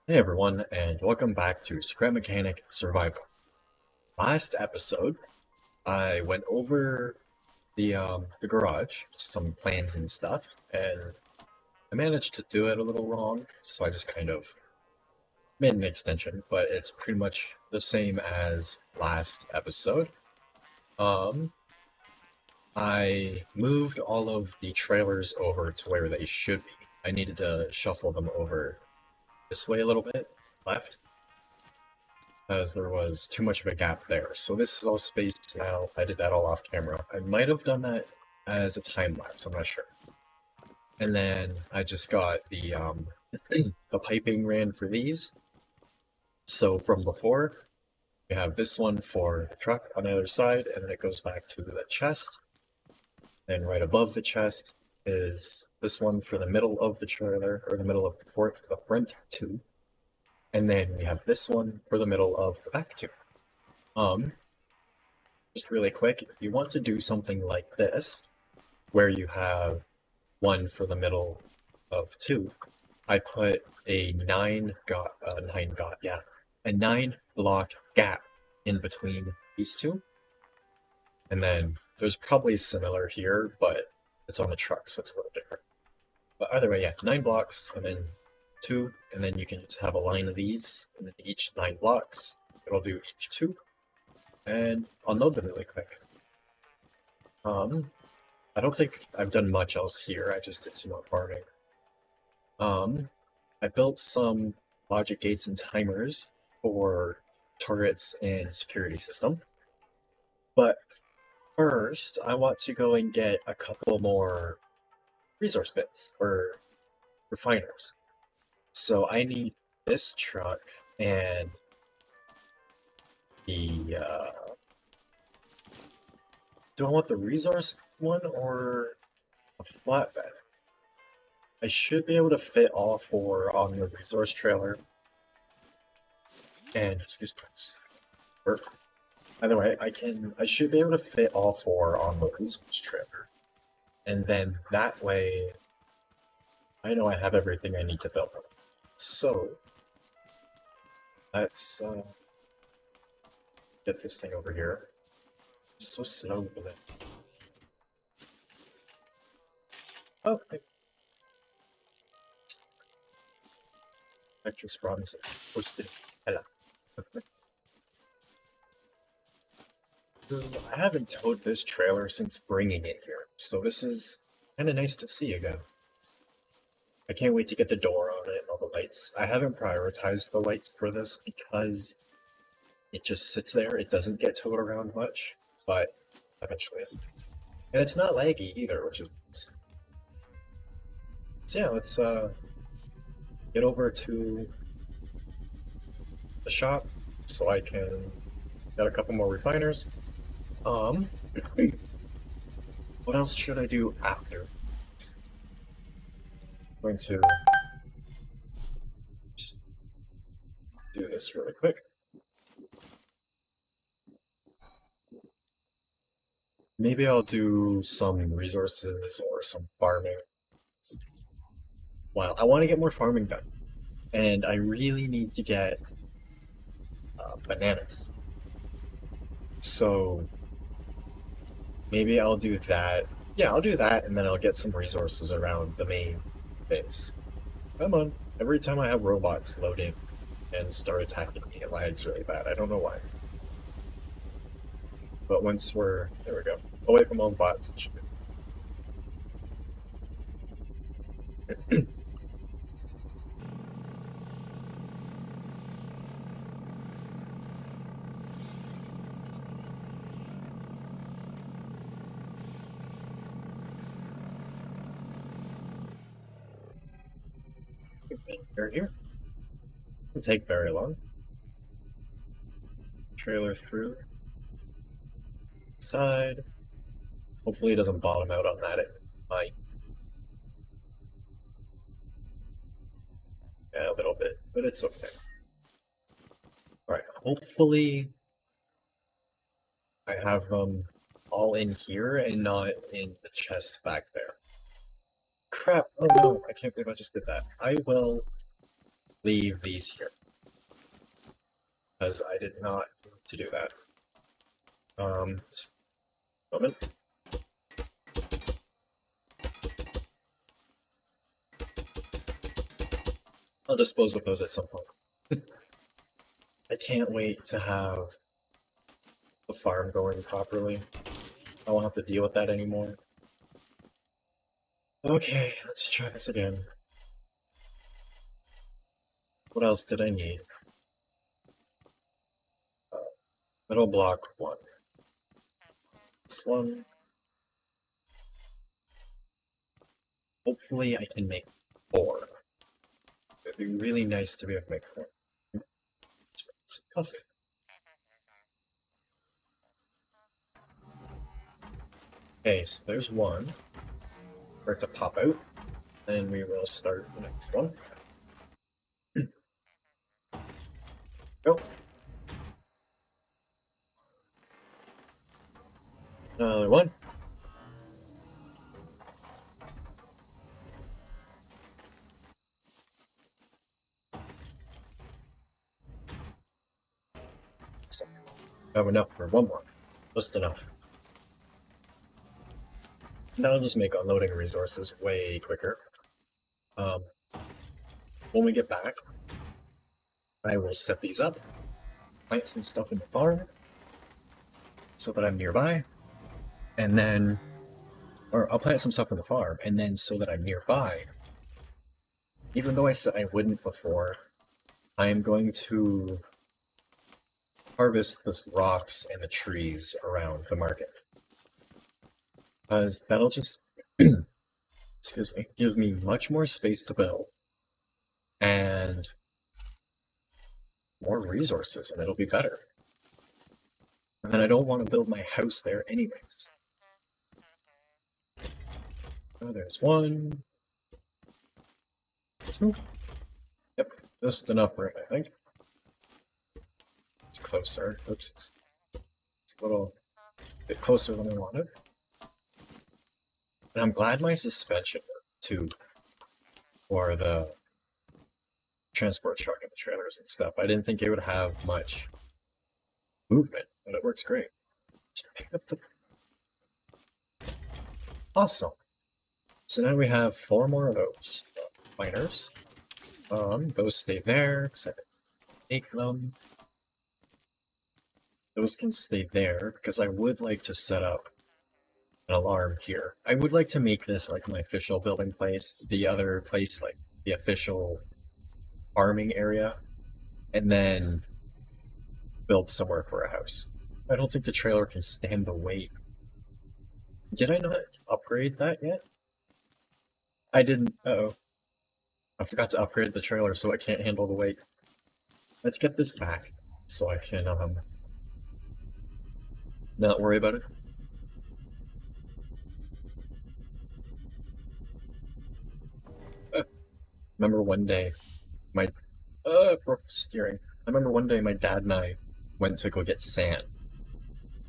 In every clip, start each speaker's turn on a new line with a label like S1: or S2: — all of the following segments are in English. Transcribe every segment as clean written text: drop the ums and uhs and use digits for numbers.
S1: Hey everyone, and welcome back to Scrap Mechanic Survival. Last episode, I went over the garage, some plans and stuff, and I managed to do it a little wrong, so I just kind of made an extension, but it's pretty much the same as last episode. Um, I moved all of the trailers over to where they should be. I needed to shuffle them over this way a little bit, left, as there was too much of a gap there. So this is all spaced now. I did that all off camera. I might have done that as a time lapse, I'm not sure. And then I just got the the piping ran for these. So from before, we have this one for the truck on the other side, and then it goes back to the chest. And right above the chest is this one for the middle of the trailer, or the middle of the front tube. And then we have this one for the middle of the back tube. Just really quick, if you want to do something like this, where you have one for the middle of two, I put a 9 block gap in between these two. And then there's probably similar here, but it's on the truck, so it's a little different. But either way, yeah, 9 blocks, and then 2, and then you can just have a line of these, and then each 9 blocks, it'll do each 2. And I'll load them really quick. I don't think I've done much else here, I just did some more farming. I built some logic gates and timers for turrets and security system. But first, I want to go and get a couple more resource bits, or refiners. So I need this truck and the, do I want the resource one or a flatbed? I should be able to fit all 4 on the resource trailer. And, excuse me, perfect. Either way, I should be able to fit all 4 on the resource trailer. And then that way, I know I have everything I need to build. So, let's get this thing over here. It's so slow with it. Okay. Actress bronze posted. Hello. I haven't towed this trailer since bringing it here, so this is kind of nice to see again. I can't wait to get the door on it and all the lights. I haven't prioritized the lights for this because it just sits there. It doesn't get towed around much, but eventually. And it's not laggy either, which is nice. So yeah, let's get over to the shop so I can get a couple more refiners. What else should I do after? I'm going to just do this really quick. Maybe I'll do some resources or some farming. Well, I want to get more farming done, and I really need to get bananas. So maybe I'll do that. Yeah, I'll do that, and then I'll get some resources around the main base. Come on. Every time I have robots load in and start attacking me, it lags really bad. I don't know why. But once we're... there we go. Away from all the bots, it should be. Here. Doesn't take very long. Trailer through. Side. Hopefully it doesn't bottom out on that. It might. Yeah, a little bit, but it's okay. Alright, hopefully I have them all in here and not in the chest back there. Crap, oh no, I can't believe I just did that. I will leave these here. Because I did not need to do that. Just a moment. I'll dispose of those at some point. I can't wait to have the farm going properly. I won't have to deal with that anymore. Okay, let's try this again. What else did I need? Metal block 1. This one. Hopefully I can make 4. It'd be really nice to be able to make 4. Some coffee. Okay, so there's one. For it to pop out. Then we will start the next one. Go. Another one. So, I have enough for one more. Just enough. That'll just make unloading resources way quicker. When we get back, I will set these up, plant some stuff in the farm, so that I'm nearby, and then, or I'll plant some stuff in the farm, and then so that I'm nearby, even though I said I wouldn't before, I am going to harvest the rocks and the trees around the market. Because that'll just, excuse me, give me much more space to build, and more resources, and it'll be better. And then I don't want to build my house there anyways. Oh, there's 1, 2. Yep, just enough room, I think. It's closer. Oops, it's a little bit closer than I wanted. And I'm glad my suspension worked too, for the transport truck and the trailers and stuff. I didn't think it would have much movement, but it works great. Just pick up the... Awesome. So now we have 4 more of those miners. Those stay there, because I can take them. Those can stay there, because I would like to set up an alarm here. I would like to make this like my official building place, the other place like the official farming area, and then build somewhere for a house. I don't think the trailer can stand the weight. Did I not upgrade that yet? I didn't. Uh-oh. I forgot to upgrade the trailer so it can't handle the weight. Let's get this back so I can not worry about it. Remember one day, my broke steering. I remember one day my dad and I went to go get sand.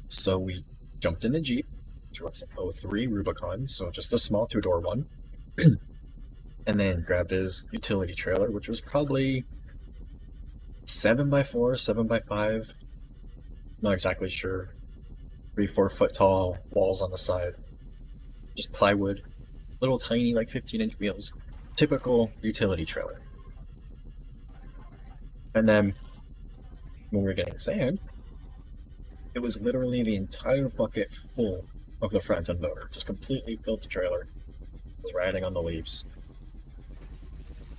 S1: So we jumped in the Jeep, which was an 03 Rubicon, so just a small 2-door one, and then grabbed his utility trailer, which was probably 7x4, 7x5, not exactly sure, 3-4 foot tall walls on the side, just plywood, little tiny like 15-inch wheels. Typical utility trailer. And then when we were getting sand, it was literally the entire bucket full of the front end loader. Just completely filled the trailer. Was riding on the leaves.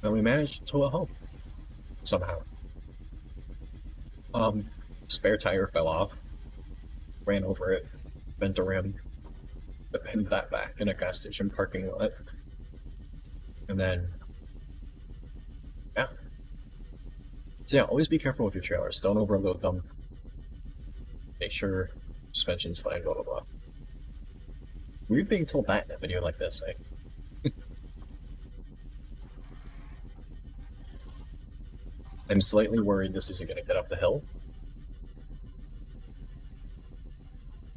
S1: And we managed to tow it home. Somehow. Spare tire fell off. Ran over it. Bent a rim. Pinned that back in a gas station parking lot. And then, yeah. So yeah, always be careful with your trailers. Don't overload them. Make sure suspension's fine, blah blah blah. We're being told that in a video like this, eh? I'm slightly worried this isn't going to get up the hill.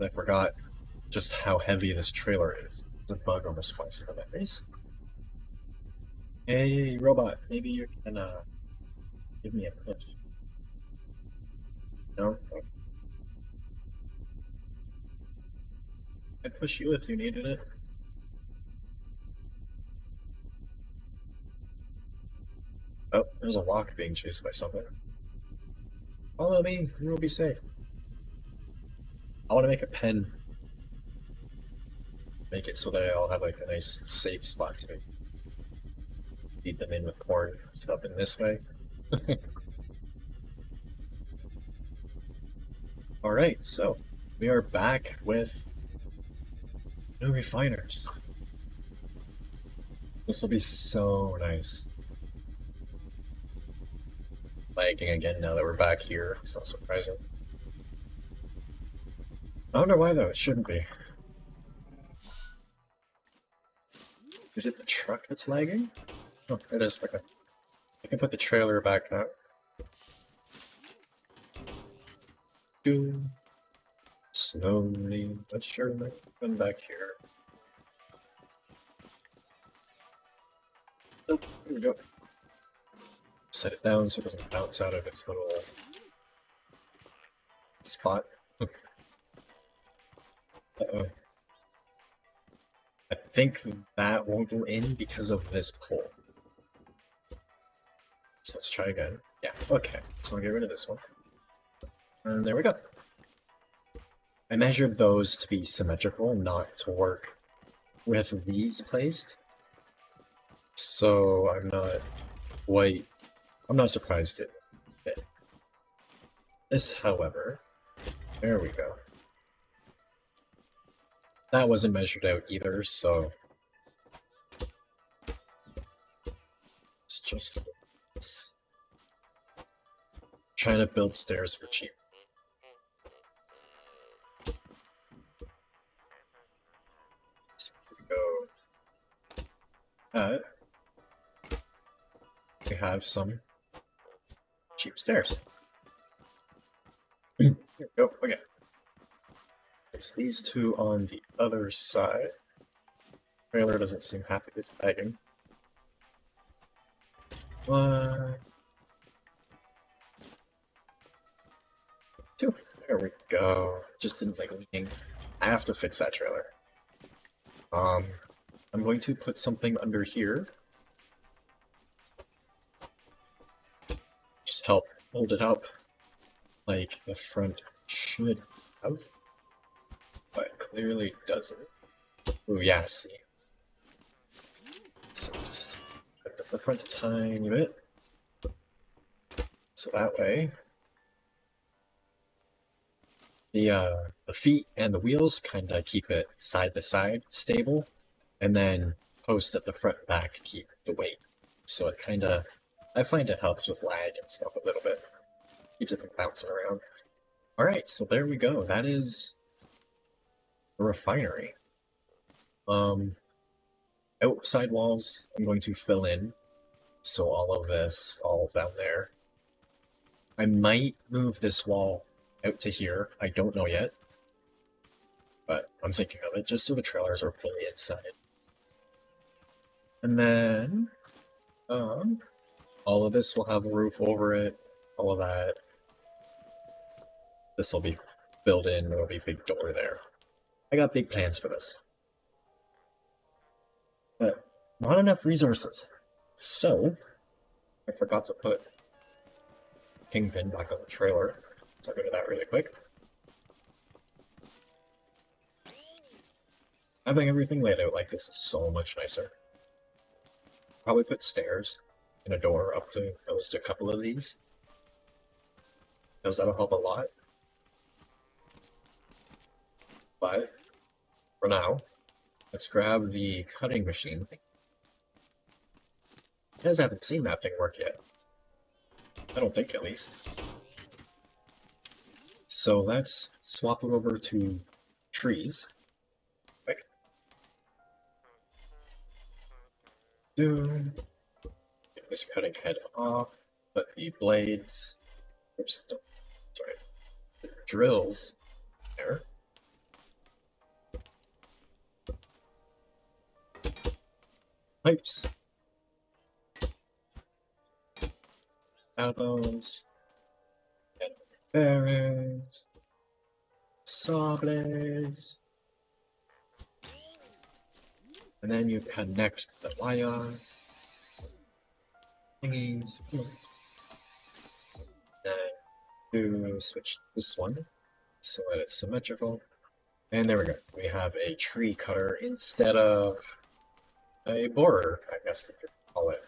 S1: I forgot just how heavy this trailer is. It's a bug almost twice in my face. Hey, robot, maybe you can Give me a push. No? I'd push you if you needed it. Oh, there's a lock being chased by something. Follow me, you will be safe. I want to make a pen. Make it so that I'll have like a nice safe spot to feed them in with corn stuff in this way. Alright, so we are back with new refiners. This will be so nice. Lagging again now that we're back here. It's not surprising. I wonder why though, it shouldn't be. Is it the truck that's lagging? Oh, it is. Okay. I can put the trailer back now. Slowly but surely. Come back here. Oh, here we go. Set it down so it doesn't bounce out of its little spot. Uh-oh. I think that won't go in because of this pole. So let's try again. Yeah, okay. So I'll get rid of this one. And there we go. I measured those to be symmetrical, not to work with these placed. So I'm not surprised it fit. This, however, there we go. That wasn't measured out either, so it's just this. Trying to build stairs for cheap. So we go. We have some cheap stairs. Here we go. Okay. It's these two on the other side. Trailer doesn't seem happy with lagging. 1, 2. There we go. Just didn't like leaning. I have to fix that trailer. I'm going to put something under here. Just help hold it up like the front should have. But clearly doesn't. Ooh, yeah, see. So just put up the front a tiny bit. So that way, the feet and the wheels kind of keep it side to side stable, and then post at the front and back keep the weight. So it kind of, I find it helps with lag and stuff a little bit. Keeps it from bouncing around. Alright, so there we go. That is a refinery. Outside walls I'm going to fill in, so all of this, all down there. I might move this wall out to here, I don't know yet, but I'm thinking of it, just so the trailers are fully inside. And then, all of this will have a roof over it, all of that. This will be built in, there will be a big door there. I got big plans for this. But not enough resources. So, I forgot to put Kingpin back on the trailer. So I'll go to that really quick. Having everything laid out like this is so much nicer. Probably put stairs and a door up to at least a couple of these, because that'll help a lot. But for now, let's grab the cutting machine. You guys haven't seen that thing work yet. I don't think, at least. So let's swap it over to trees. Quick. Get this cutting head off. Put the blades. Oops, sorry. The drills there. Pipes. elbows, and bearings, saw blades, and then you connect the wires, thingies, then you switch this one so that it's symmetrical, and there we go. We have a tree cutter instead of a borer, I guess you could call it.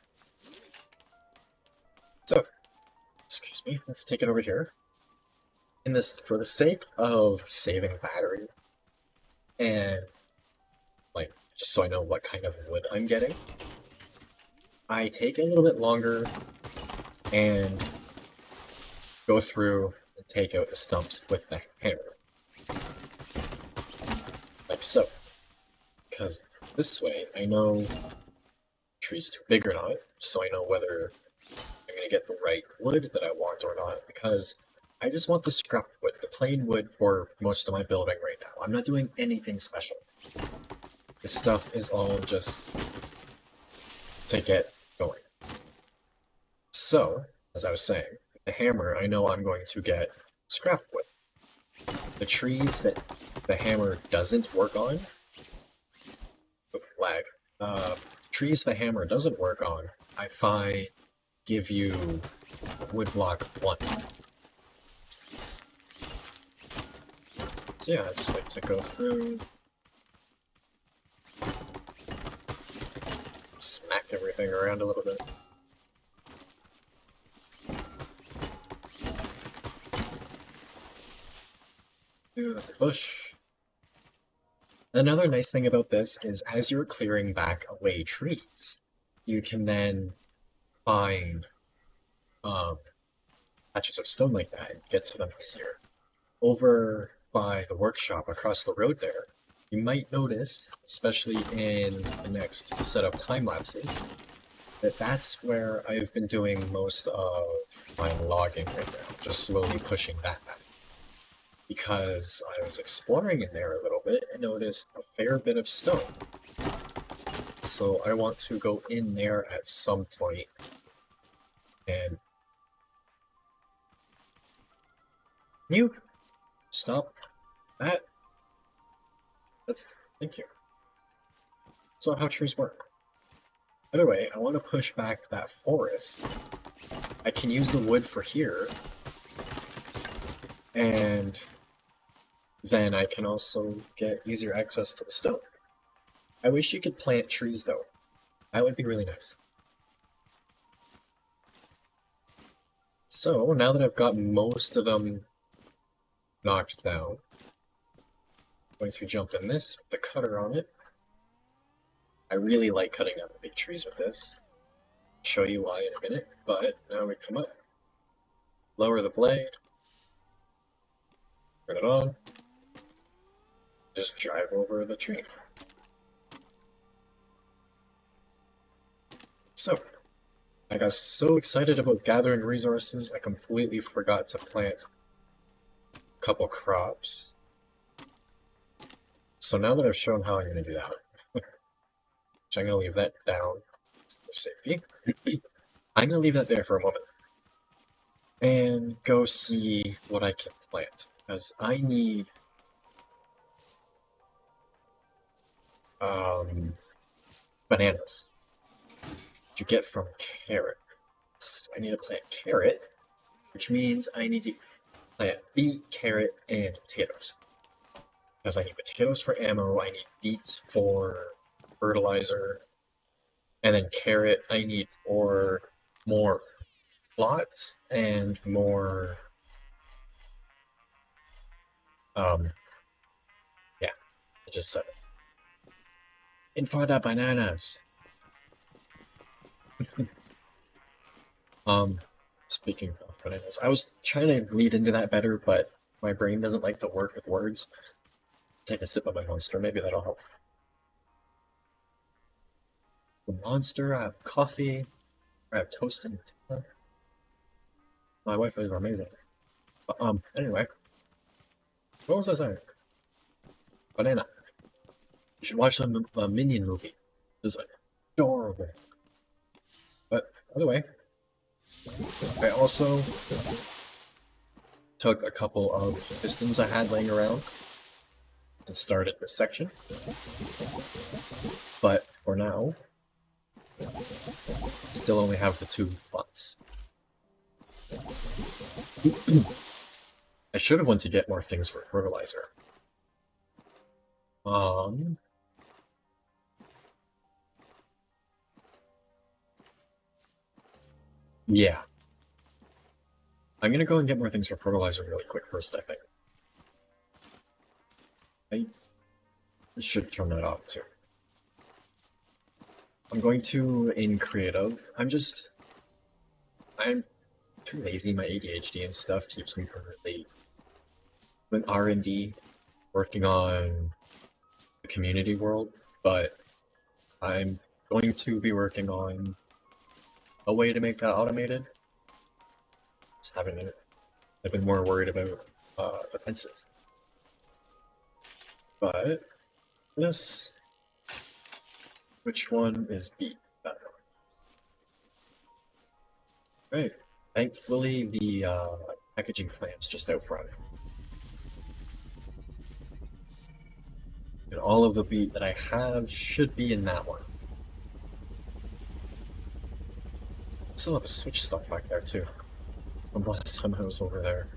S1: So, excuse me, let's take it over here. In this, for the sake of saving battery, and like just so I know what kind of wood I'm getting, I take a little bit longer and go through and take out the stumps with the hammer. Like so. Because this way I know the tree's too big or not, so I know whether I'm going to get the right wood that I want or not, because I just want the scrap wood, the plain wood for most of my building right now. I'm not doing anything special. This stuff is all just to get going. So, as I was saying, with the hammer, I know I'm going to get scrap wood. The trees that the hammer doesn't work on, lag, trees the hammer doesn't work on, I find give you wood block 1. So yeah, I just like to go through, smack everything around a little bit. Ooh, that's a bush. Another nice thing about this is as you're clearing back away trees, you can then find patches of stone like that and get to them easier. Over by the workshop across the road there, you might notice, especially in the next set of time lapses, that that's where I've been doing most of my logging right now, just slowly pushing that back. Because I was exploring in there a little bit and noticed a fair bit of stone. So I want to go in there at some point and... Can you stop that? Thank you. That's not how trees work. By the way, I want to push back that forest. I can use the wood for here, and then I can also get easier access to the stone. I wish you could plant trees though. That would be really nice. So, now that I've got most of them knocked down, I'm going to jump in this with the cutter on it. I really like cutting down the big trees with this. I'll show you why in a minute, but now we come up, lower the blade, turn it on, just drive over the tree. So, I got so excited about gathering resources, I completely forgot to plant a couple crops. So now that I've shown how I'm going to do that, which I'm going to leave that down for safety, I'm going to leave that there for a moment and go see what I can plant, because I need bananas to get from carrot. So I need to plant carrot, which means I need to plant beet, carrot, and potatoes. Because I need potatoes for ammo, I need beets for fertilizer, and then carrot I need for more plots and more, yeah, I just said it. And for the bananas. Speaking of bananas, I was trying to lead into that better, but my brain doesn't like to work with words. Take a sip of my monster, maybe that'll help. The monster, I have coffee, I have toast and tea. My wife is amazing. But, anyway. What was I saying? Banana. You should watch the Minion movie. It's adorable. But, by the way, I also took a couple of pistons I had laying around and started this section. But for now, still only have the 2 plots. I should have went to get more things for fertilizer. Yeah. I'm gonna go and get more things for fertilizer really quick first, I think. I should turn that off too. I'm going to, in creative, I'm too lazy. My ADHD and stuff keeps me from really doing R&D, working on the community world, but I'm going to be working on a way to make that automated. Just having it. I've been more worried about the fences. But this, which one is B? That one. Right. Thankfully, the packaging plant's just out front. And all of the beat that I have should be in that one. I still have a switch stuff back there too. From last time I was over there.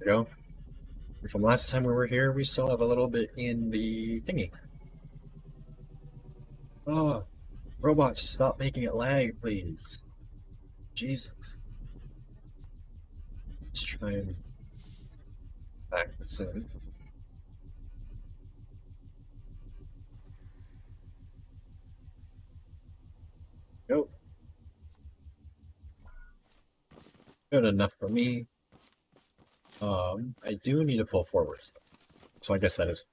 S1: Go. And from last time we were here, we still have a little bit in the thingy. Oh, robots, stop making it lag, please. Jesus. Let's try and back this in. Go. Good enough for me. I do need to pull forwards, so I guess that is.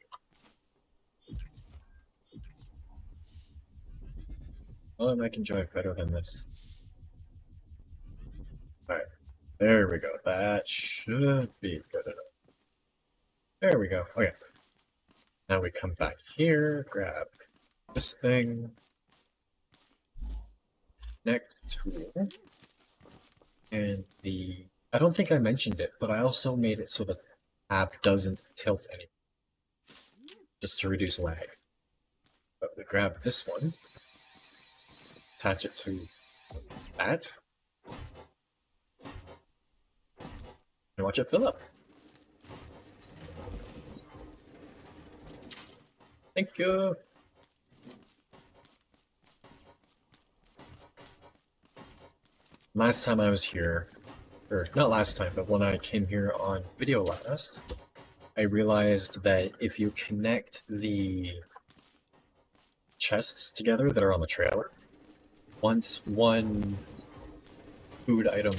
S1: Oh, and I can drive better than this. Alright, there we go. That should be good enough. There we go. Okay. Now we come back here, grab this thing. Next tool. And the... I don't think I mentioned it, but I also made it so the app doesn't tilt anymore. Just to reduce lag. But we grab this one. Attach it to that. And watch it fill up. Thank you. Last time I was here, or not last time, but when I came here on video last, I realized that if you connect the chests together that are on the trailer, once one food item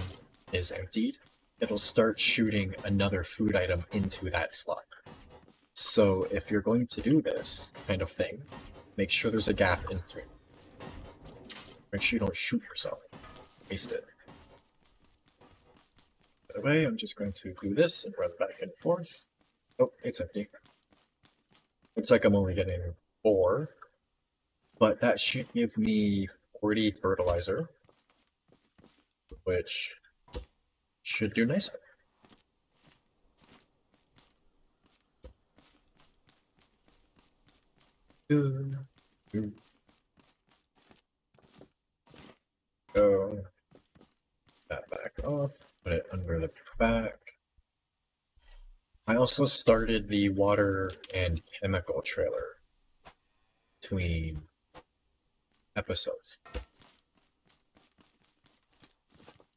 S1: is emptied, it'll start shooting another food item into that slot. So if you're going to do this kind of thing, make sure there's a gap in between. Make sure you don't shoot yourself. Waste it. By the way, I'm just going to do this and run back and forth. Oh, it's empty. Looks like I'm only getting 4, but that should give me 40 fertilizer, which should do nicely. Go that back off, put it under the back. I also started the water and chemical trailer between episodes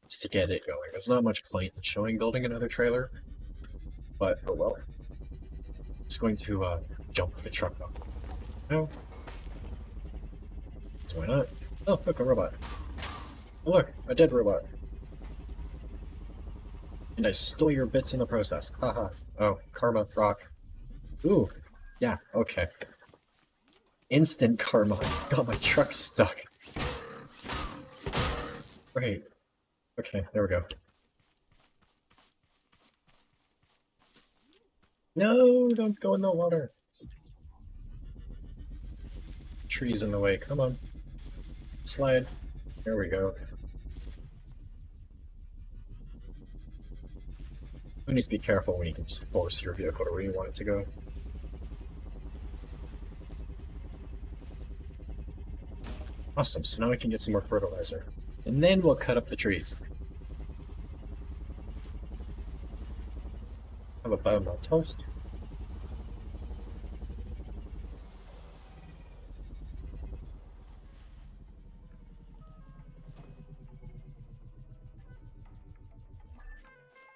S1: just to get it going. There's not much point in showing building another trailer, but oh well. I'm just going to jump the truck up. No. So why not? Oh, look, a robot. Oh, look, a dead robot. And I stole your bits in the process. Haha. Oh, karma, rock. Ooh. Yeah, okay. Instant karma. Got my truck stuck. Great. Okay, there we go. No, don't go in the water. Trees in the way. Come on. Slide. There we go. You need to be careful when you can just force your vehicle to where you want it to go. Awesome, so now I can get some more fertilizer. And then we'll cut up the trees. Have a bite of my toast.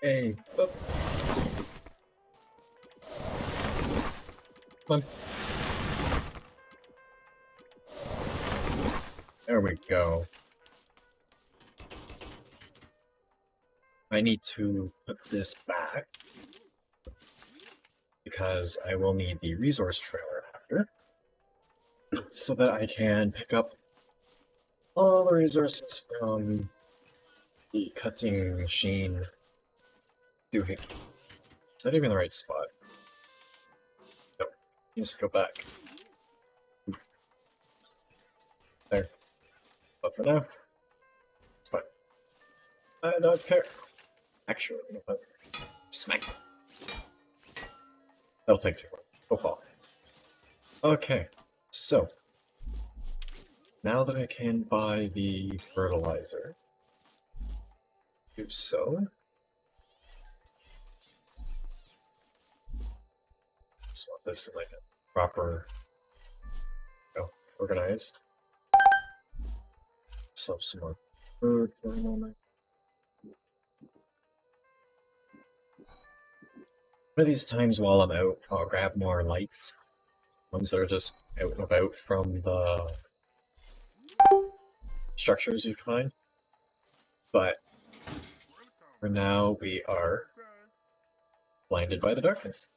S1: Hey, oh. Come on. There we go. I need to put this back because I will need the resource trailer after so that I can pick up all the resources from the cutting machine doohickey. Is that even the right spot? Nope. Needs to go back. There. But for now, it's fine. I don't care. Actually, I'm gonna put smack. That'll take too long. Go fall. Okay, so now that I can buy the fertilizer, do so. Just want this in like a proper, organized. Let's have some more food for a moment. One of these times while I'm out, I'll grab more lights. Ones that are just out and about from the structures you find. But for now, we are blinded by the darkness.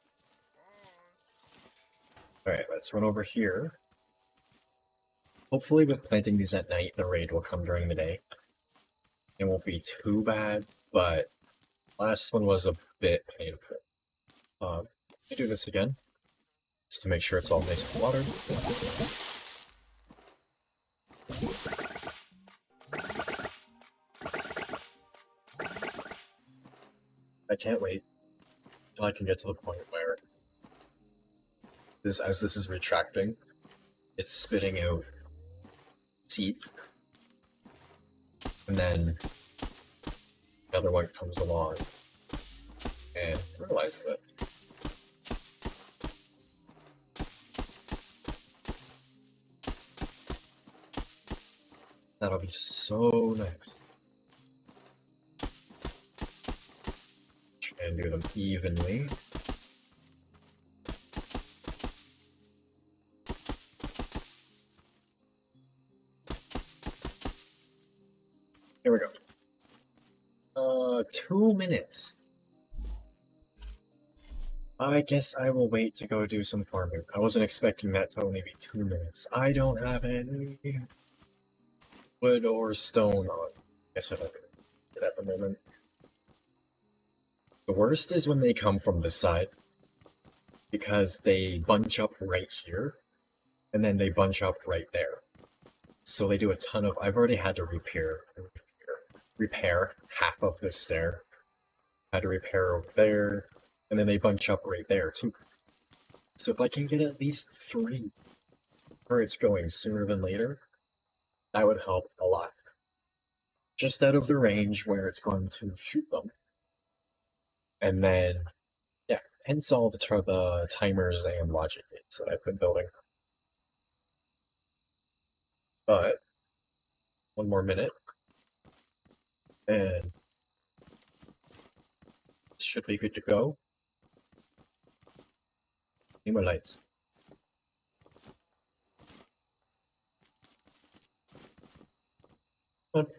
S1: Alright, let's run over here. Hopefully with planting these at night, the raid will come during the day. It won't be too bad, but last one was a bit painful. Let me do this again, just to make sure it's all nice and watered. I can't wait until I can get to the point where as this is retracting, it's spitting out seeds, and then the other one comes along and fertilizes it. That'll be so nice. Try and do them evenly. Here we go. 2 minutes. I guess I will wait to go do some farming. I wasn't expecting that to only be 2 minutes. I don't have any wood or stone on. Guess I don't get at the moment. The worst is when they come from this side, because they bunch up right here, and then they bunch up right there. So they do a ton of. I've already had to repair half of this stair. Had to repair over there, and then they bunch up right there too. So if I can get at least 3 where it's going sooner than later, that would help a lot. Just out of the range where it's going to shoot them. And then, yeah, hence all the timers and logic gates that I've been building. But, 1 more minute. And should be good to go. Need more lights. But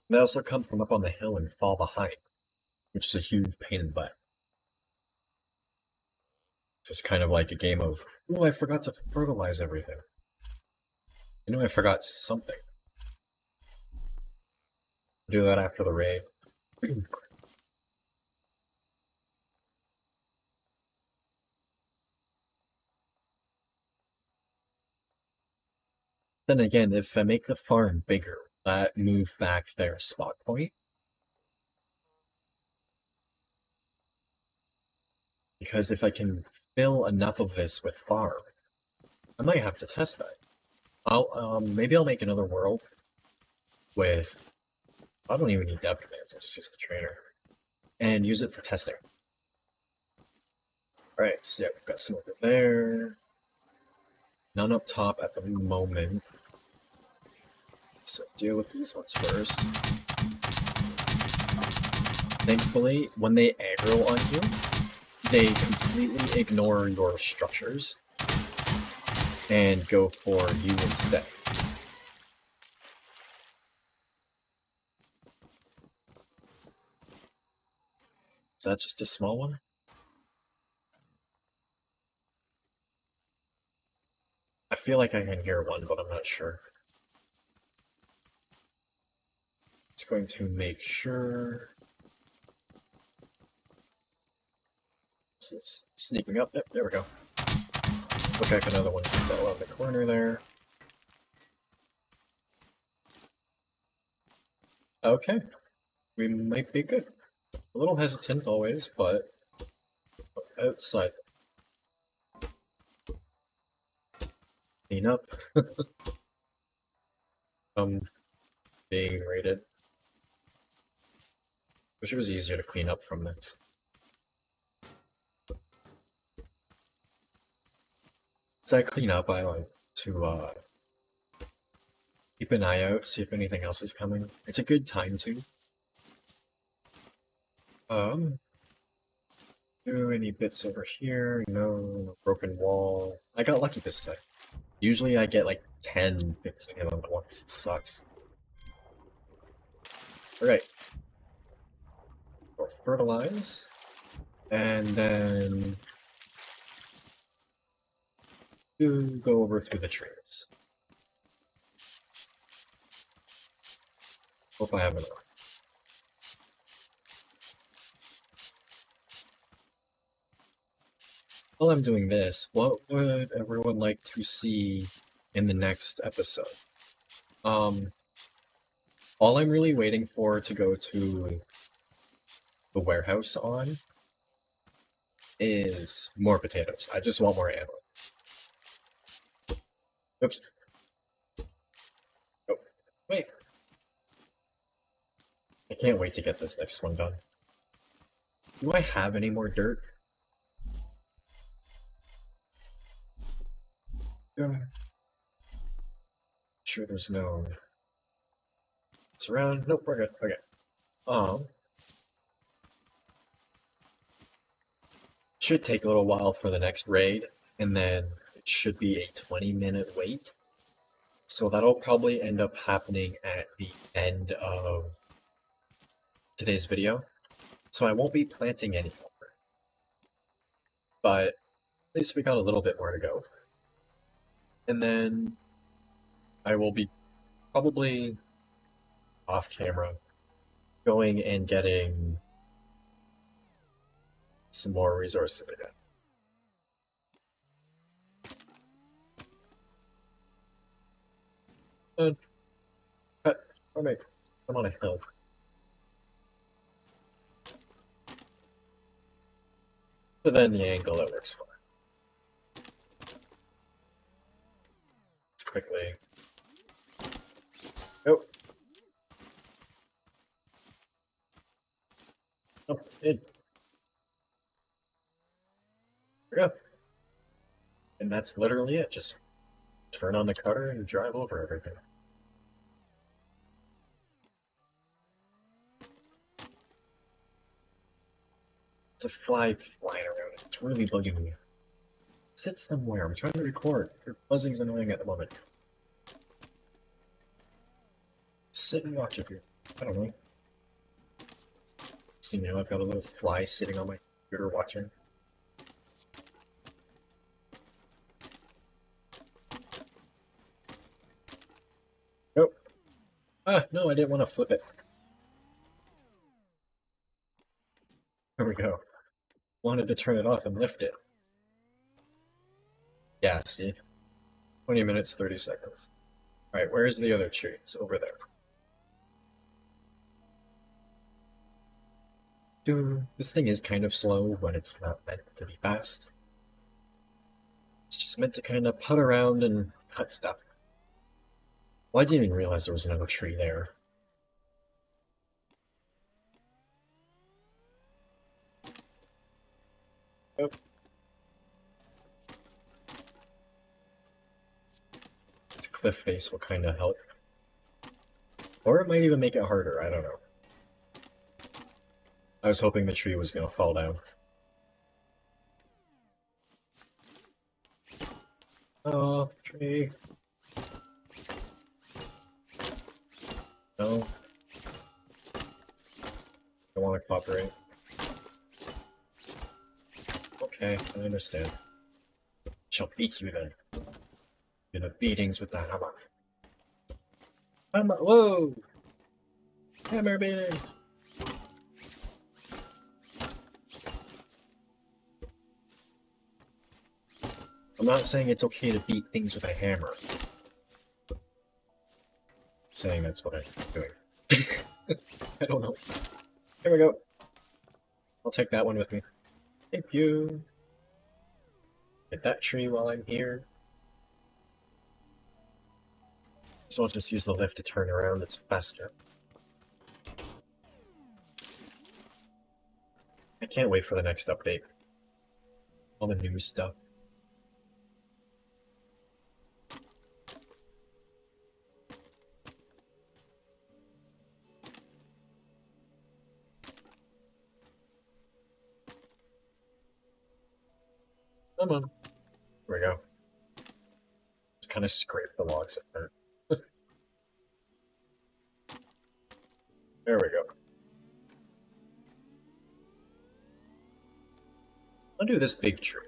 S1: they also come from up on the hill and fall behind. which is a huge pain in the butt. So it's kind of like a game of, oh, I forgot to fertilize everything. You know, I forgot something. Do that after the raid. Then again, if I make the farm bigger, that move back their spot point. Because if I can fill enough of this with farm, I might have to test that. Maybe I'll make another world with, I don't even need dev commands, I'll just use the trainer. And use it for testing. Alright, so yeah, we've got some over there. None up top at the moment. So deal with these ones first. Thankfully, when they aggro on you, they completely ignore your structures and go for you instead. Is that just a small one? I feel like I can hear one, but I'm not sure. Just going to make sure. This is sneaking up. Yep, there we go. Look like another one just fell out the corner there. Okay. We might be good. A little hesitant always, but outside. Clean up. Being raided. Wish it was easier to clean up from this. As I clean up, I like to keep an eye out, see if anything else is coming. It's a good time to. Do any bits over here? No. Broken wall. I got lucky this time. Usually I get like 10, 15 of them at once. It sucks. Alright. We'll fertilize. And then go over through the trees. Hope I have enough. While I'm doing this, what would everyone like to see in the next episode? All I'm really waiting for to go to the warehouse on is more potatoes. I just want more ammo. Oops. Oh, wait. I can't wait to get this next one done. Do I have any more dirt? Sure there's no... It's around? Nope, we're good. Okay. Should take a little while for the next raid, and then it should be a 20-minute wait. So that'll probably end up happening at the end of today's video. So I won't be planting any more. But at least we got a little bit more to go. And then I will be probably off camera going and getting some more resources again. Cut. Oh wait, I'm on a hill. But then the angle that works fine. Let's quickly. Nope. Oh, it did. There we go. And that's literally it. Just turn on the cutter and drive over everything. It's a fly flying around. It's really bugging me. Sit somewhere. I'm trying to record. Your buzzing's annoying at the moment. Sit and watch if you're... I don't know. So, you know, I've got a little fly sitting on my computer watching. Nope. Ah, no, I didn't want to flip it. There we go. Wanted to turn it off and lift it. Yeah, see? 20 minutes, 30 seconds. Alright, where's the other tree? It's over there. Dude, this thing is kind of slow, but it's not meant to be fast. It's just meant to kind of putt around and cut stuff. Well, I didn't even realize there was another tree there. Oh. It's a cliff face will kind of help. Or it might even make it harder, I don't know. I was hoping the tree was going to fall down. Oh, tree. No. I want to cooperate. Okay, I understand. Shall beat you then. You know, beatings with the hammer. Hammer! Whoa! Hammer beatings! I'm not saying it's okay to beat things with a hammer. I'm saying that's what I'm doing. I don't know. Here we go. I'll take that one with me. Thank you. Hit that tree while I'm here. So I'll just use the lift to turn around, it's faster. I can't wait for the next update. All the new stuff. Come on. Here we go. Just kind of scrape the logs at her. There we go. I'll do this big tree.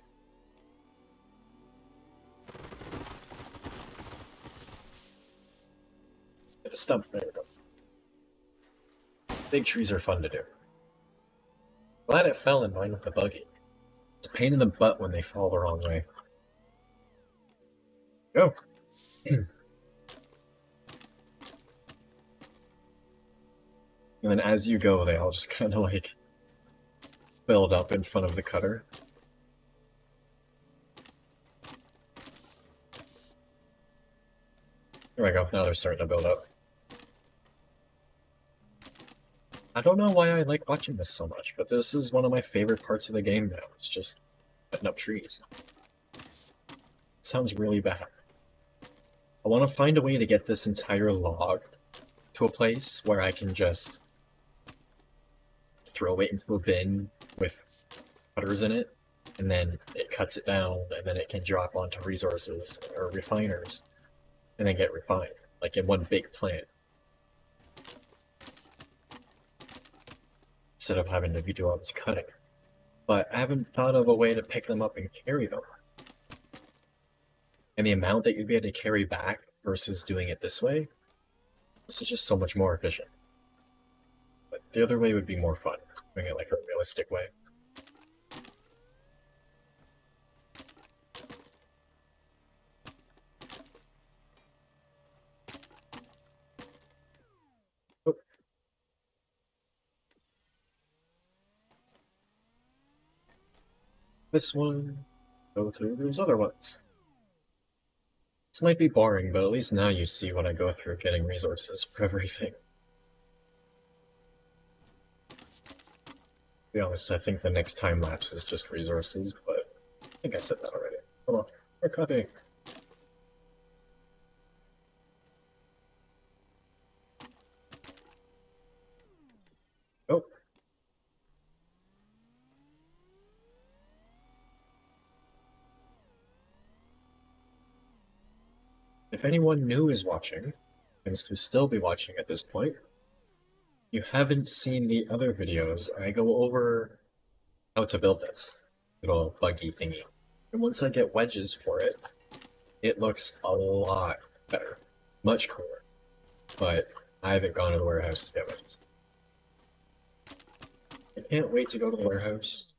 S1: Get the stump. There we go. Big trees are fun to do. Glad it fell in line with the buggy. It's a pain in the butt when they fall the wrong way. Go. And then as you go, they all just kind of like build up in front of the cutter. There we go, now they're starting to build up. I don't know why I like watching this so much, but this is one of my favorite parts of the game now. It's just cutting up trees. It sounds really bad. I want to find a way to get this entire log to a place where I can just throw it into a bin with cutters in it, and then it cuts it down, and then it can drop onto resources or refiners, and then get refined, like in one big plant. Instead of having to do all this cutting. But I haven't thought of a way to pick them up and carry them. And the amount that you'd be able to carry back versus doing it this way, this is just so much more efficient. But the other way would be more fun, doing it like a realistic way. Oh. This one, go to those other ones. This might be boring, but at least now you see what I go through getting resources for everything. To be honest, I think the next time lapse is just resources, but I think I said that already. Come on, we're cutting. Oh. If anyone new is watching, and to still be watching at this point, you haven't seen the other videos, I go over how to build this little buggy thingy. And once I get wedges for it, it looks a lot better. Much cooler. But I haven't gone to the warehouse to get wedges. I can't wait to go to the warehouse.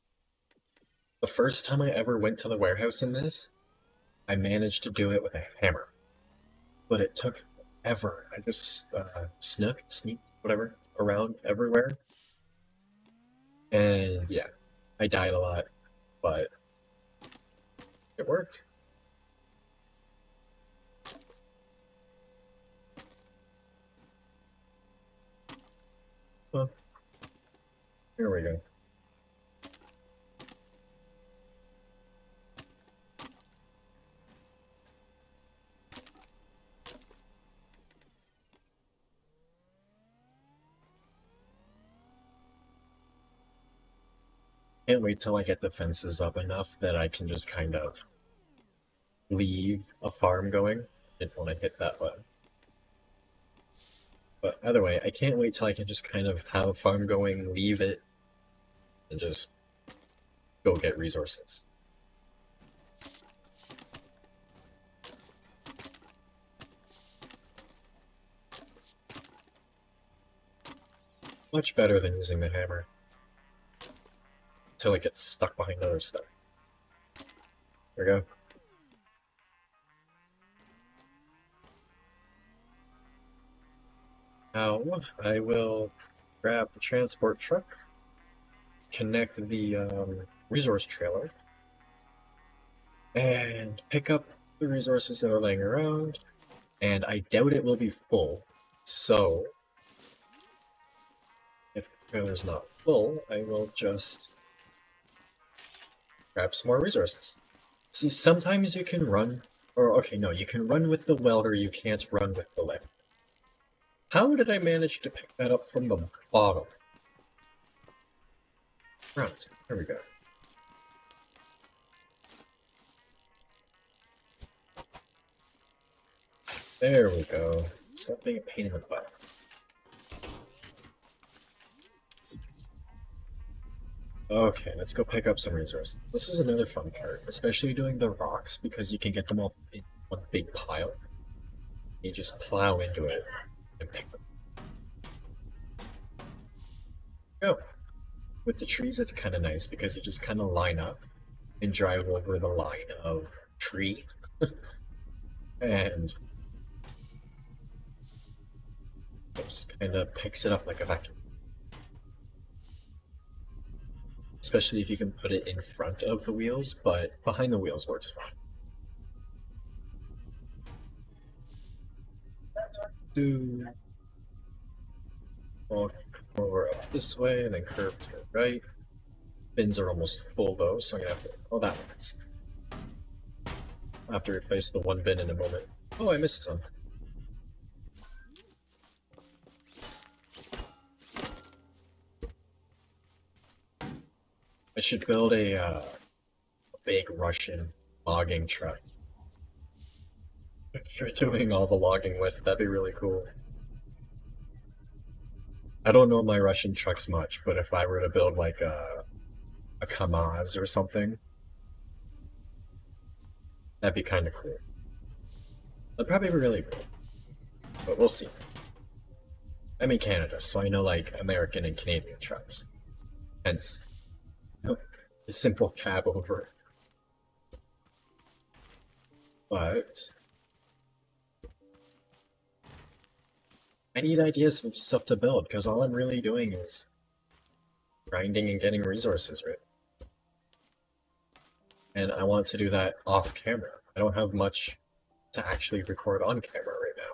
S1: The first time I ever went to the warehouse in this, I managed to do it with a hammer. But it took forever. I just sneaked, whatever, around everywhere. And yeah, I died a lot, but it worked. Well, here we go. Can't wait till I get the fences up enough that I can just kind of leave a farm going. Didn't want to hit that button. But either way, I can't wait till I can just kind of have a farm going, leave it, and just go get resources. Much better than using the hammer. Until it gets stuck behind other stuff. There we go. Now, I will grab the transport truck, connect the resource trailer, and pick up the resources that are laying around, and I doubt it will be full, so if the trailer's not full, I will just grab some more resources. See, sometimes you can run, or okay, no, you can run with the welder, you can't run with the lift. How did I manage to pick that up from the bottom? Right, there we go. There we go. Stop being a pain in the butt. Okay, let's go pick up some resources. This is another fun part, especially doing the rocks, because you can get them all in one big pile. You just plow into it and pick them. Go. With the trees, it's kind of nice because you just kind of line up and drive over the line of tree, and it just kind of picks it up like a vacuum. Especially if you can put it in front of the wheels, but behind the wheels works fine. Walk over up this way and then curve to the right. Bins are almost full though, so I'm gonna have to. Oh, that one's. I'll have to replace the one bin in a moment. Oh, I missed some. I should build a big Russian logging truck. If you're doing all the logging with, that'd be really cool. I don't know my Russian trucks much, but if I were to build like a Kamaz or something, that'd be kind of cool. That'd probably be really cool, but we'll see. I'm in Canada, so I know like American and Canadian trucks. Hence, a simple cab over. But I need ideas of stuff to build, because all I'm really doing is grinding and getting resources, right? And I want to do that off camera. I don't have much to actually record on camera right now.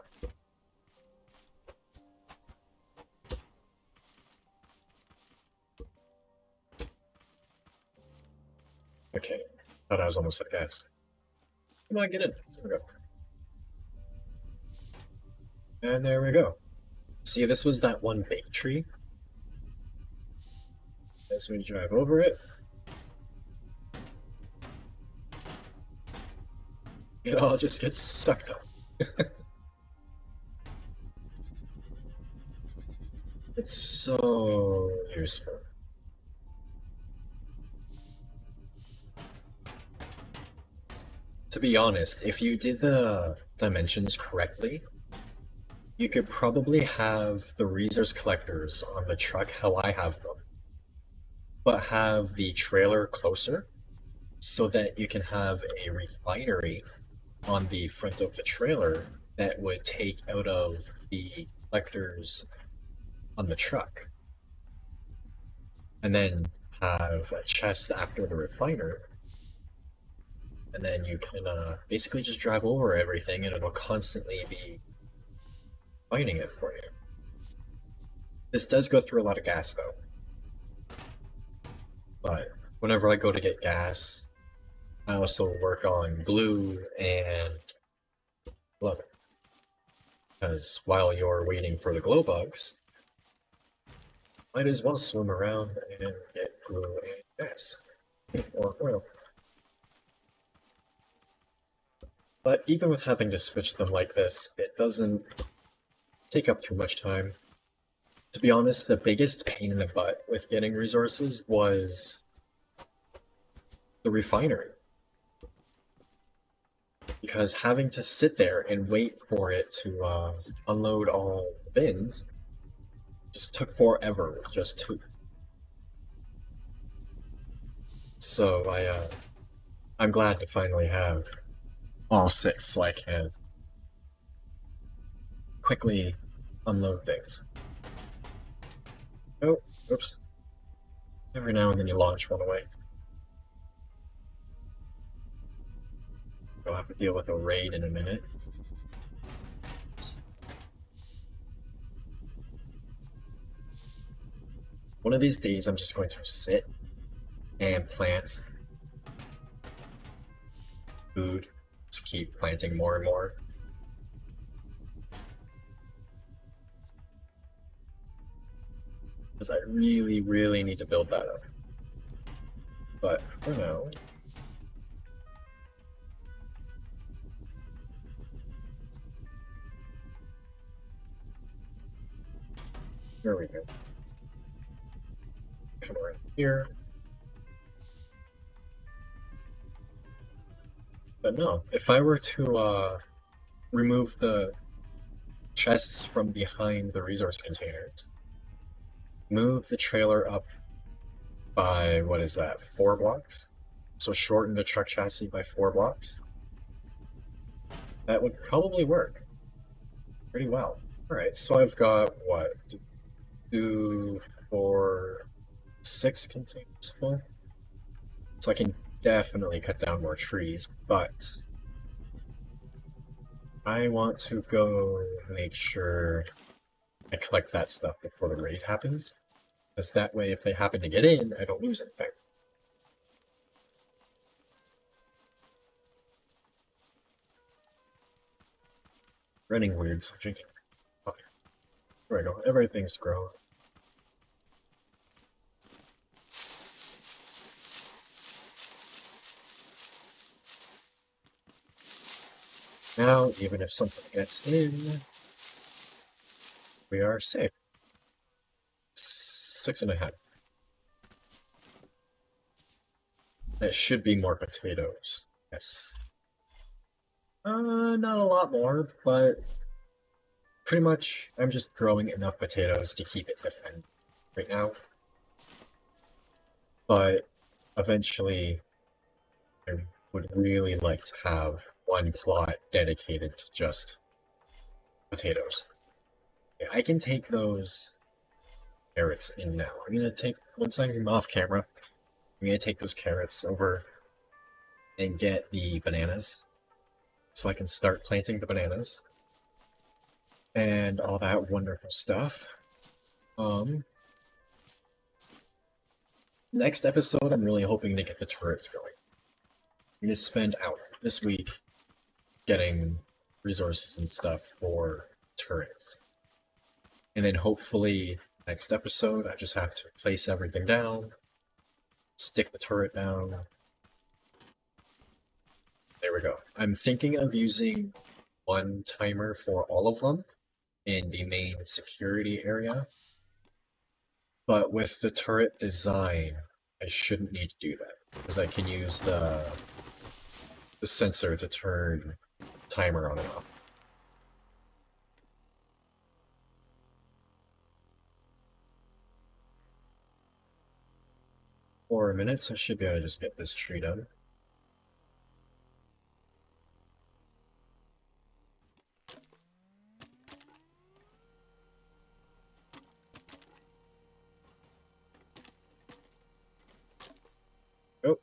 S1: Okay, thought I was almost at gas. Come on, get in. There we go. And there we go. See, this was that one big tree. As we drive over it, it all just gets sucked up. It's so useful. To be honest, if you did the dimensions correctly, you could probably have the resource collectors on the truck how I have them, but have the trailer closer so that you can have a refinery on the front of the trailer that would take out of the collectors on the truck. And then have a chest after the refiner. And then you can basically just drive over everything and it'll constantly be finding it for you. This does go through a lot of gas though. But whenever I go to get gas, I also work on glue and leather. Because while you're waiting for the glow bugs, might as well swim around and get glue and gas. Or oil. But even with having to switch them like this, it doesn't take up too much time. To be honest, the biggest pain in the butt with getting resources was the refinery. Because having to sit there and wait for it to unload all the bins just took forever with just 2. So I'm glad to finally have all 6 so I can quickly unload things. Oh, oops. Every now and then you launch one away. I'll have to deal with a raid in a minute. One of these days I'm just going to sit and plant food. Just keep planting more and more. Because I really, really need to build that up. But for now, there we go. Come around here. But no, if I were to remove the chests from behind the resource containers, move the trailer up by, what is that, 4 blocks? So shorten the truck chassis by 4 blocks. That would probably work pretty well. Alright, so I've got, what, 2, 4, 6 containers full? So I can definitely cut down more trees, but I want to go make sure I collect that stuff before the raid happens. Because that way, if they happen to get in, I don't lose anything. Running weird, so drinking. Okay. There we go. Everything's grown. Now, even if something gets in, we are safe. 6.5. That should be more potatoes. Yes. Not a lot more, but pretty much I'm just growing enough potatoes to keep it defend right now. But eventually, I would really like to have one plot dedicated to just potatoes. Yeah, I can take those carrots in now. I'm gonna take, once I'm off camera, I'm gonna take those carrots over and get the bananas so I can start planting the bananas and all that wonderful stuff. Next episode, I'm really hoping to get the turrets going. I'm gonna spend out this week getting resources and stuff for turrets. And then hopefully next episode I just have to place everything down, stick the turret down. There we go. I'm thinking of using one timer for all of them in the main security area. But with the turret design, I shouldn't need to do that, because I can use the sensor to turn timer on and off. For a minute, so I should be able to just get this tree done. Oh.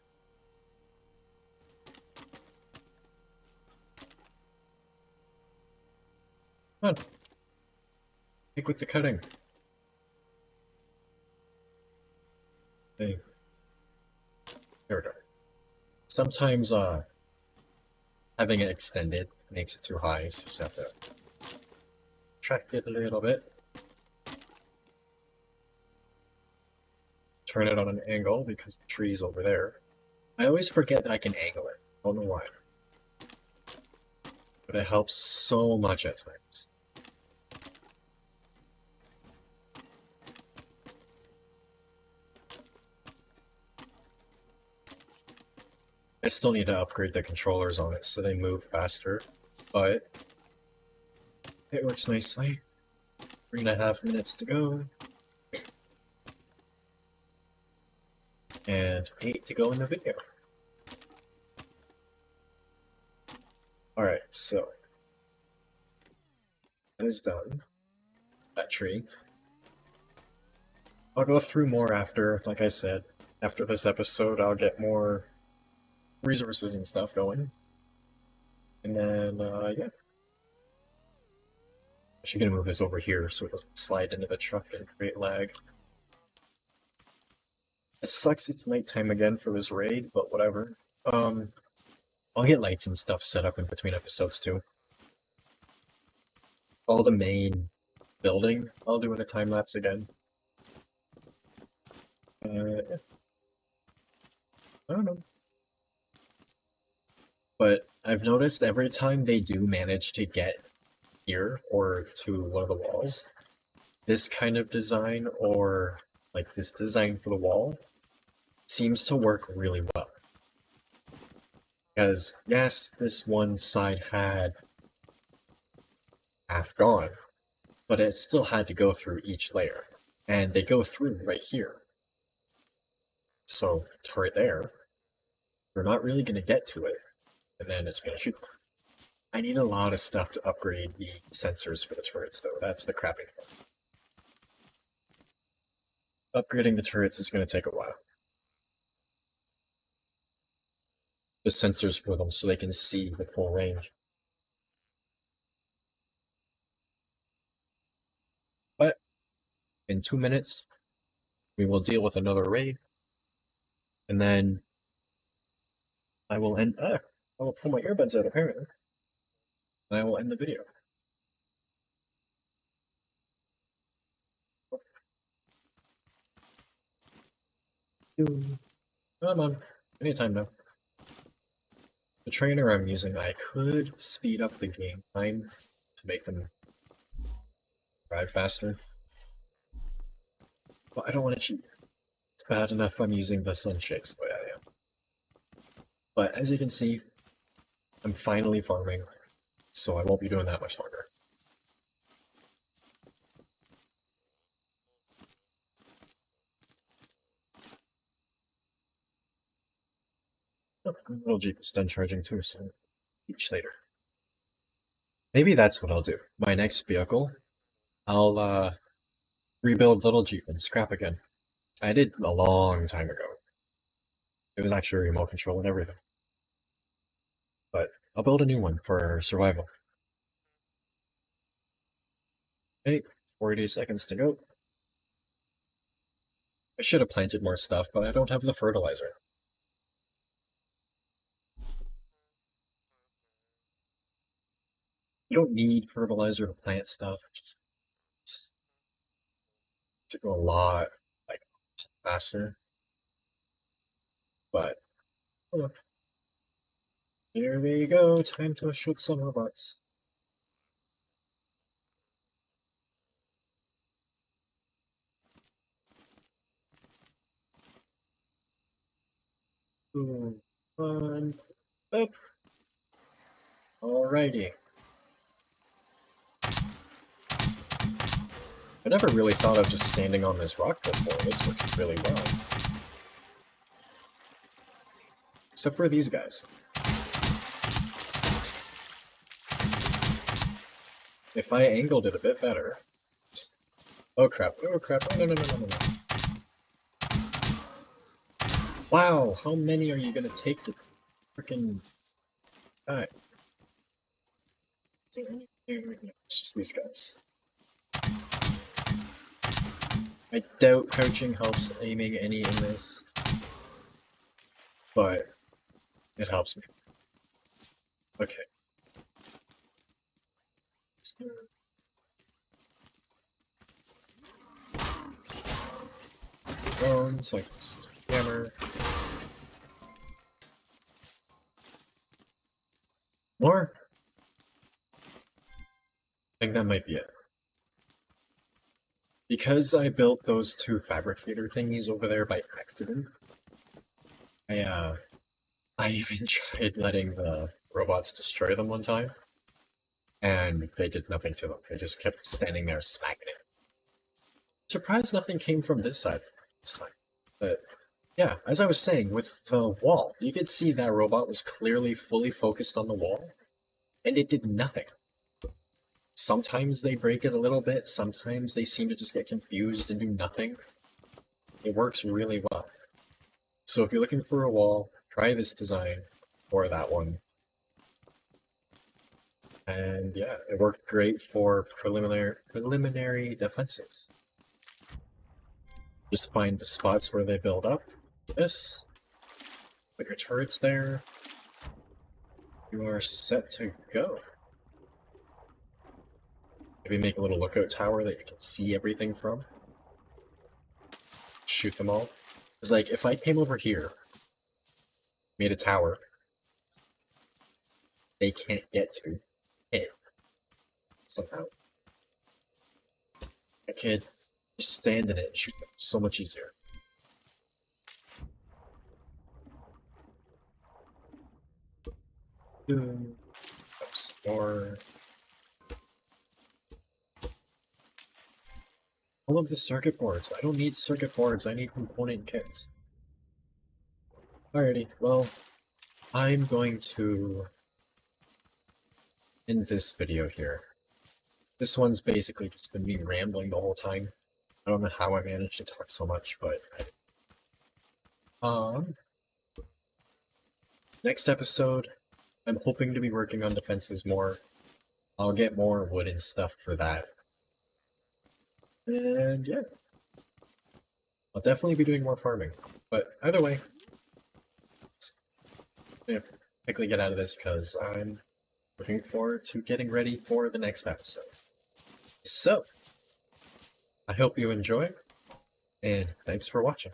S1: Come on. Pick with the cutting. Hey. There we go. Sometimes, having it extended makes it too high, so you just have to track it a little bit. Turn it on an angle because the tree's over there. I always forget that I can angle it. I don't know why. But it helps so much at times. I still need to upgrade the controllers on it so they move faster, but it works nicely. 3.5 minutes to go. And 8 to go in the video. Alright, so that is done. That tree. I'll go through more after, like I said. After this episode, I'll get more resources and stuff going. And then, yeah. I'm actually gonna move this over here so it doesn't slide into the truck and create lag. It sucks it's nighttime again for this raid, but whatever. I'll get lights and stuff set up in between episodes too. All the main building, I'll do in a time lapse again. Yeah. I don't know. But I've noticed every time they do manage to get here or to one of the walls, this kind of design or like this design for the wall seems to work really well. Because yes, this one side had half gone, but it still had to go through each layer. And they go through right here. So, turret there, we're not really going to get to it, and then it's going to shoot. I need a lot of stuff to upgrade the sensors for the turrets, though. That's the crappy part. Upgrading the turrets is going to take a while. The sensors for them so they can see the full range. But in 2 minutes, we will deal with another raid, and then I will end. I will pull my earbuds out apparently, and I will end the video. Come on, anytime now. The trainer I'm using, I could speed up the game time to make them drive faster, but I don't want to cheat. It's bad enough I'm using the sunshakes the way I am. But as you can see, I'm finally farming, so I won't be doing that much longer. Oh, little Jeep is done charging too, so each later. Maybe that's what I'll do. My next vehicle, I'll rebuild Little Jeep and scrap again. I did a long time ago. It was actually remote control and everything. But I'll build a new one for survival. Okay, 40 seconds to go. I should have planted more stuff, but I don't have the fertilizer. You don't need fertilizer to plant stuff. Just to go a lot like faster. But oh, here we go. Time to shoot some robots. Boom. One. Up. Alrighty. I never really thought of just standing on this rock before. This works really well. Except for these guys. If I angled it a bit better... Oh crap, oh crap, oh, no. Wow, how many are you gonna take to frickin' die? It's just these guys. I doubt crouching helps aiming any in this, but it helps me. Okay. Drones, like hammer. More? I think that might be it. Because I built those two fabricator thingies over there by accident, I even tried letting the robots destroy them one time, and they did nothing to them. They just kept standing there smacking it. Surprised nothing came from this side this time. But yeah, as I was saying, with the wall, you could see that robot was clearly fully focused on the wall, and it did nothing. Sometimes they break it a little bit, sometimes they seem to just get confused and do nothing. It works really well. So if you're looking for a wall, try this design, or that one. And yeah, it worked great for preliminary defenses. Just find the spots where they build up. This. Put your turrets there. You are set to go. Maybe make a little lookout tower that you can see everything from. Shoot them all. It's like, if I came over here, made a tower, they can't get to it somehow. I could just stand in it and shoot them. So much easier. Some more. All of the circuit boards. I don't need circuit boards, I need component kits. Alrighty, well, I'm going to end this video here. This one's basically just been me rambling the whole time. I don't know how I managed to talk so much, but... next episode, I'm hoping to be working on defenses more. I'll get more wooden stuff for that. And yeah. I'll definitely be doing more farming. But either way, I'm gonna quickly get out of this because I'm looking forward to getting ready for the next episode. So, I hope you enjoy, and thanks for watching.